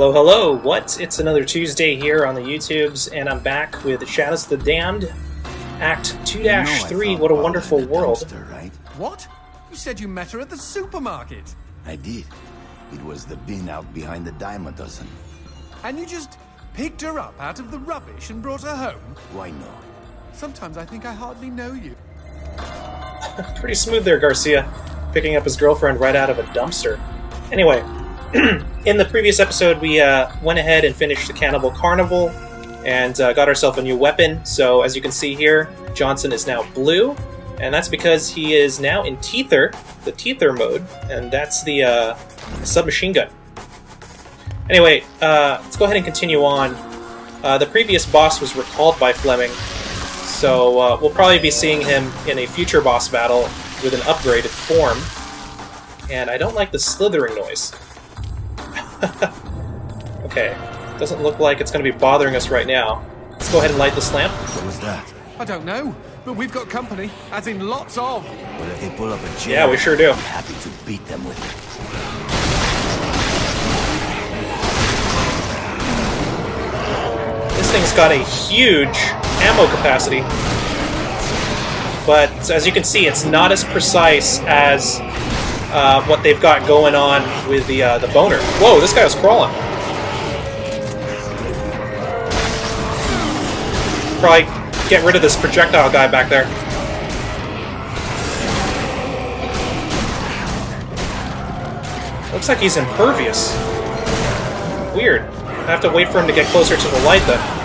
Hello, hello! What? It's another Tuesday here on the YouTubes, and I'm back with Shadows of the Damned, Act 2-3, What a Wonderful World. Dumpster, right? What? You said you met her at the supermarket. I did. It was the bin out behind the dime a dozen. And you just picked her up out of the rubbish and brought her home? Why not? Sometimes I think I hardly know you. Pretty smooth there, Garcia, picking up his girlfriend right out of a dumpster. Anyway, in the previous episode, we went ahead and finished the Cannibal Carnival and got ourselves a new weapon. So, as you can see here, Johnson is now blue, and that's because he is now in Teether, the Teether mode, and that's the submachine gun. Anyway, let's go ahead and continue on. The previous boss was recalled by Fleming, so we'll probably be seeing him in a future boss battle with an upgraded form. And I don't like the slithering noise. Okay, doesn't look like it's going to be bothering us right now. Let's go ahead and light this lamp. What was that? I don't know, but we've got company, as in lots of. Well, if they pull up a chair, Yeah, we sure do. I'm happy to beat them with it. This thing's got a huge ammo capacity, but as you can see, it's not as precise as what they've got going on with the boner. Whoa, this guy was crawling. Probably get rid of this projectile guy back there. Looks like he's impervious. Weird. I have to wait for him to get closer to the light, though.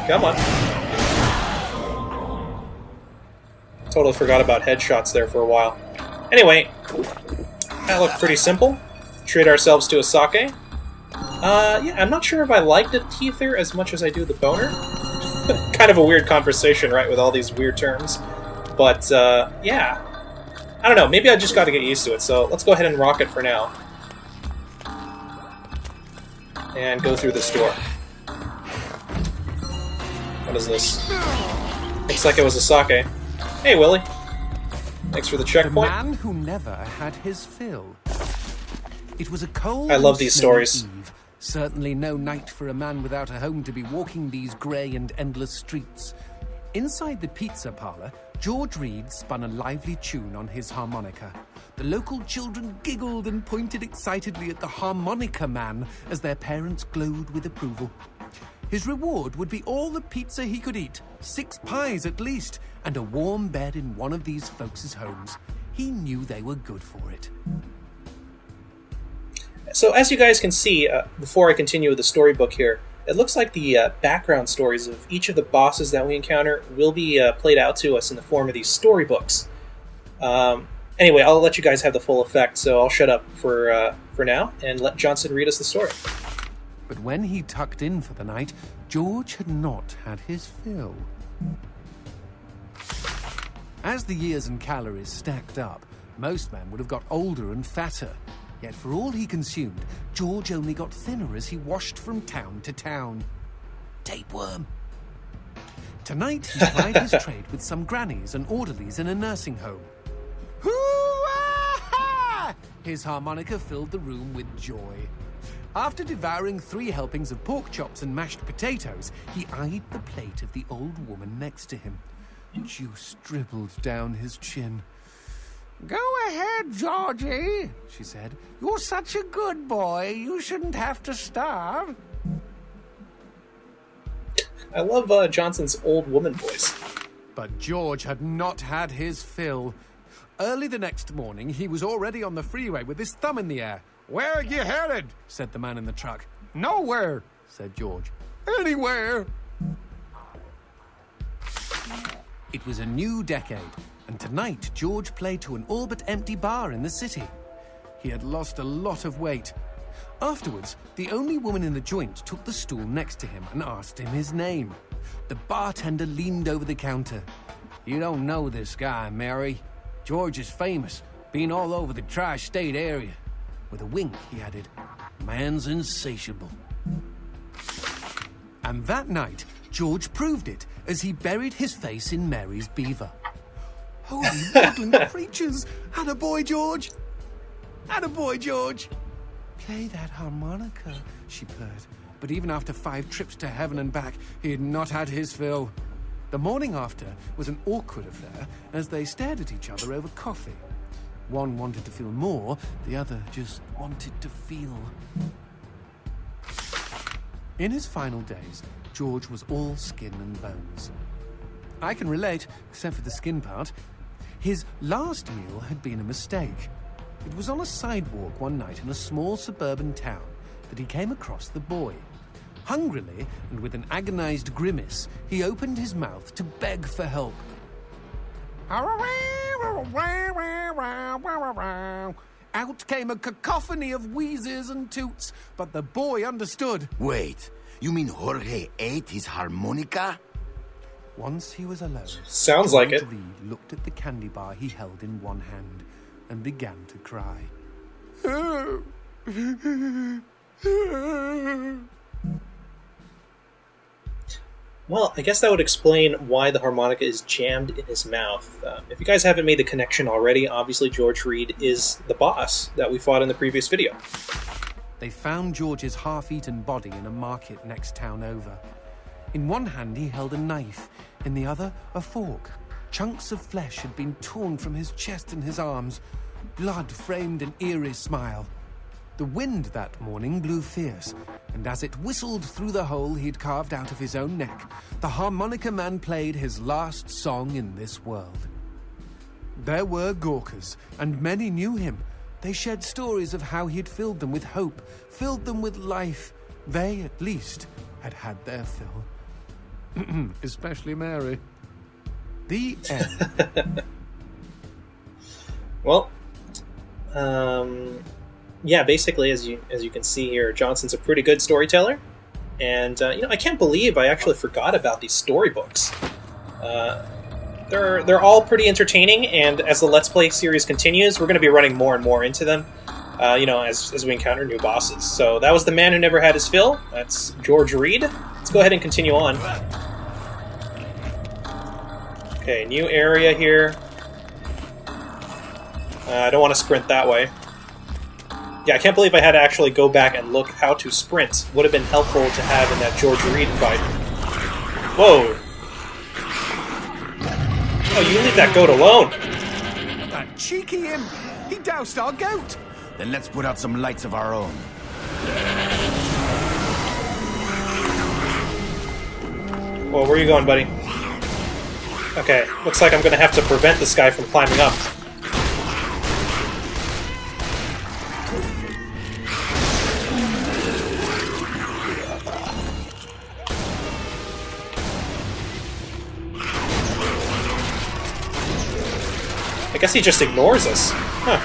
Come on. Totally forgot about headshots there for a while. Anyway, that looked pretty simple. Treat ourselves to a sake. Yeah, I'm not sure if I like the Teether as much as I do the boner. Kind of a weird conversation, right, with all these weird terms. But, yeah. I don't know, maybe I just gotta get used to it, so let's go ahead and rock it for now. And go through this door. What is this? Looks like it was a sake. Hey, Willie. Thanks for the checkpoint. The man who never had his fill. It was a cold I love these stories. Eve. Certainly no night for a man without a home to be walking these grey and endless streets. Inside the pizza parlour, George Reed spun a lively tune on his harmonica. The local children giggled and pointed excitedly at the harmonica man as their parents glowed with approval. His reward would be all the pizza he could eat, 6 pies at least, and a warm bed in one of these folks' homes. He knew they were good for it. So as you guys can see, before I continue with the storybook here, it looks like the background stories of each of the bosses that we encounter will be played out to us in the form of these storybooks. Anyway, I'll let you guys have the full effect, so I'll shut up for now and let Johnson read us the story. But when he tucked in for the night, George had not had his fill. As the years and calories stacked up, most men would have got older and fatter. Yet for all he consumed, George only got thinner as he washed from town to town. Tapeworm. Tonight he plied his trade with some grannies and orderlies in a nursing home. Hoo-ah! His harmonica filled the room with joy. After devouring 3 helpings of pork chops and mashed potatoes, he eyed the plate of the old woman next to him. Juice dribbled down his chin. "Go ahead, Georgie," she said. "You're such a good boy. You shouldn't have to starve." I love Johnson's old woman voice. But George had not had his fill. Early the next morning, he was already on the freeway with his thumb in the air. "Where are you headed?" said the man in the truck. "Nowhere," said George. "Anywhere." It was a new decade, and tonight George played to an all but empty bar in the city. He had lost a lot of weight. Afterwards, the only woman in the joint took the stool next to him and asked him his name. The bartender leaned over the counter. "You don't know this guy, Mary. George is famous, been all over the tri-state area." With a wink, he added, "Man's insatiable." And that night, George proved it as he buried his face in Mary's beaver. Holy woodland creatures! Attaboy, George! Attaboy, George! Play that harmonica, she purred. But even after 5 trips to heaven and back, he had not had his fill. The morning after was an awkward affair as they stared at each other over coffee. One wanted to feel more, the other just wanted to feel. In his final days, George was all skin and bones. I can relate, except for the skin part. His last meal had been a mistake. It was on a sidewalk one night in a small suburban town that he came across the boy. Hungrily, and with an agonized grimace, he opened his mouth to beg for help. Out came a cacophony of wheezes and toots, but the boy understood. Wait, you mean Jorge ate his harmonica? Once he was alone, Sounds like it. George Reed looked at the candy bar he held in one hand and began to cry. Well, I guess that would explain why the harmonica is jammed in his mouth. If you guys haven't made the connection already, obviously George Reed is the boss that we fought in the previous video. They found George's half-eaten body in a market next town over. In one hand he held a knife, in the other a fork. Chunks of flesh had been torn from his chest and his arms. Blood framed an eerie smile. The wind that morning blew fierce, and as it whistled through the hole he'd carved out of his own neck, the harmonica man played his last song in this world. There were Gawkers, and many knew him. They shared stories of how he'd filled them with hope, filled them with life. They, at least, had had their fill. Especially Mary. The end. Well, yeah, basically, as you can see here, Johnson's a pretty good storyteller, and I can't believe I actually forgot about these storybooks. They're all pretty entertaining, and as the Let's Play series continues, we're going to be running more and more into them. As we encounter new bosses. So that was the man who never had his fill. That's George Reed. Let's go ahead and continue on. Okay, new area here. I don't want to sprint that way. Yeah, I can't believe I had to actually go back and look how to sprint. Would have been helpful to have in that George Reed fight. Whoa! Oh, you leave that goat alone! That cheeky imp! He doused our goat! Then let's put out some lights of our own. Well, where are you going, buddy? Okay, looks like I'm gonna have to prevent this guy from climbing up. I guess he just ignores us. Huh.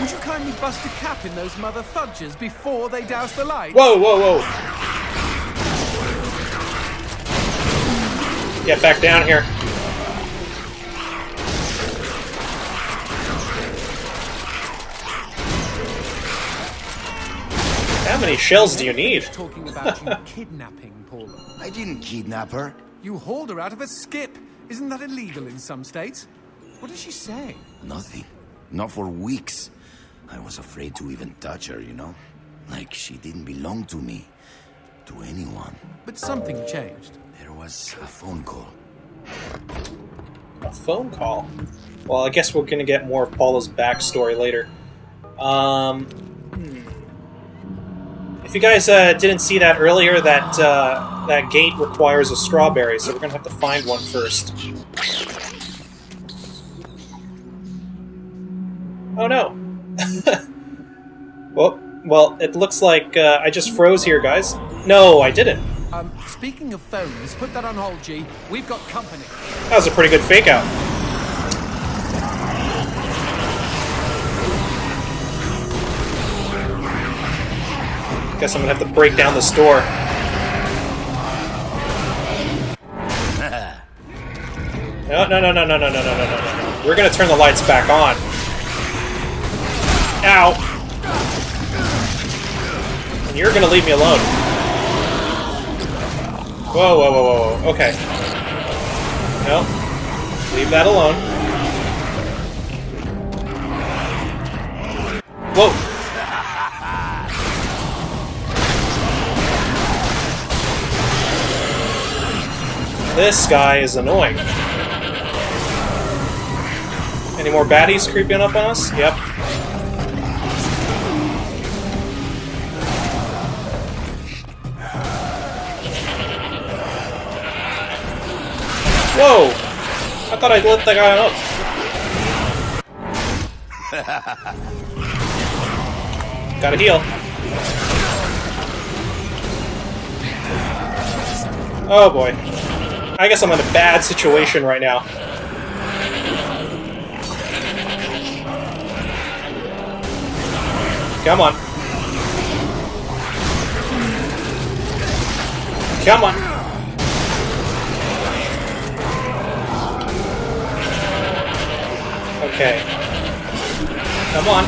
Would you kindly bust a cap in those mother fudges before they douse the lights? Whoa, whoa, whoa! Get back down here. How many shells do you need? Talking about you kidnapping Paula. I didn't kidnap her. You hauled her out of a skip. Isn't that illegal in some states? What did she say? Nothing. Not for weeks. I was afraid to even touch her, you know? Like she didn't belong to me. To anyone. But something changed. There was a phone call. A phone call? Well, I guess we're gonna get more of Paula's backstory later. If you guys didn't see that earlier, that gate requires a strawberry, so we're gonna have to find one first. Oh no! Well, it looks like I just froze here, guys. No, I didn't. Speaking of phones, put that on hold, G. We've got company. That was a pretty good fake out. Guess I'm gonna have to break down the store. No. We're gonna turn the lights back on. Ow! And you're gonna leave me alone. Whoa, whoa, whoa, whoa, whoa. Okay. No. Leave that alone. Whoa! This guy is annoying. Any more baddies creeping up on us? Yep. Whoa! I thought I'd let that guy up. Gotta heal. Oh boy. I guess I'm in a bad situation right now. Come on. Come on. Okay. Come on.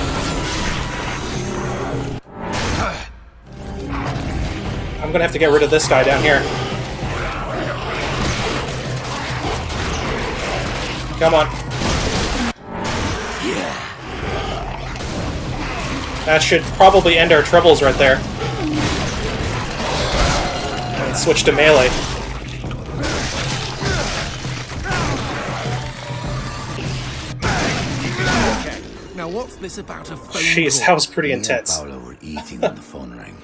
I'm gonna have to get rid of this guy down here. Come on. That should probably end our troubles right there. And switch to melee. Now what's this about a phone Jeez, call? that was pretty Me and intense. Paula were eating when the phone rang.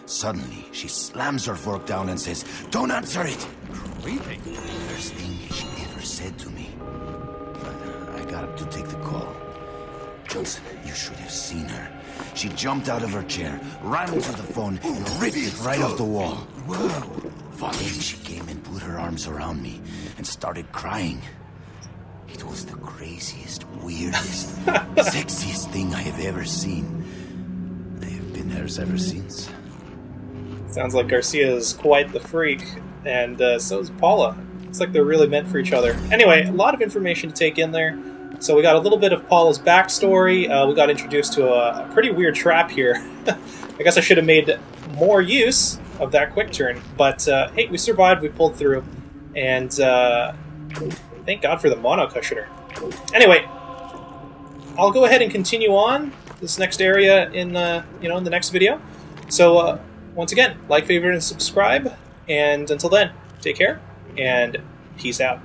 Suddenly, she slams her fork down and says, "Don't answer it!" Creepy. First thing she ever said to me. But I got up to take the call. Johnson, you should have seen her. She jumped out of her chair, ran to the phone, and ripped it right off the wall. Whoa! Then she came and put her arms around me and started crying. It was the craziest, weirdest, sexiest thing I have ever seen. I have been hers ever since. Sounds like Garcia is quite the freak, and so is Paula. It's like they're really meant for each other. Anyway, a lot of information to take in there. So we got a little bit of Paula's backstory. We got introduced to a pretty weird trap here. I guess I should have made more use of that quick turn. But hey, we survived, we pulled through, and thank God for the mono cushioner. Anyway, I'll go ahead and continue on this next area in in the next video. So once again, like, favorite, and subscribe. And until then, take care and peace out.